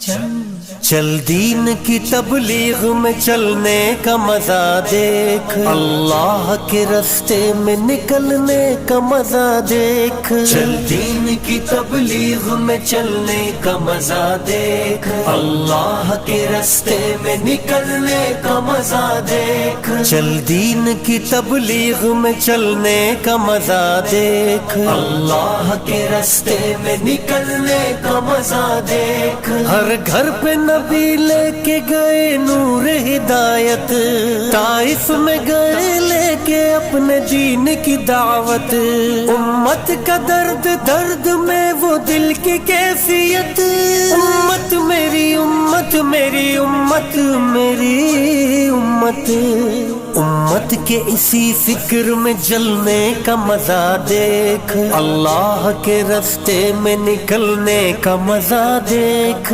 چل دین کی تبلیغ میں چلنے کا مزہ دیکھ، اللہ کے راستے میں نکلنے کا مزہ دیکھ، چل دین کی تبلیغ میں چلنے کا مزہ دیکھ، اللہ کے راستے میں نکلنے کا مزہ دیکھ، چل دین کی تبلیغ میں چلنے کا مزہ دیکھ، اللہ کے راستے میں نکلنے کا مزہ دیکھ، ہر گھر پہ نبی لے کے گئے نور ہدایت، طائف میں گئے لے کے اپنے دین کی دعوت، امت کا درد درد میں وہ دل کی کیفیت، امت میری امت میری امت میری امت، امت کے اسی فکر میں جلنے کا مزہ دیکھ، اللہ کے راستے میں نکلنے کا مزہ دیکھ۔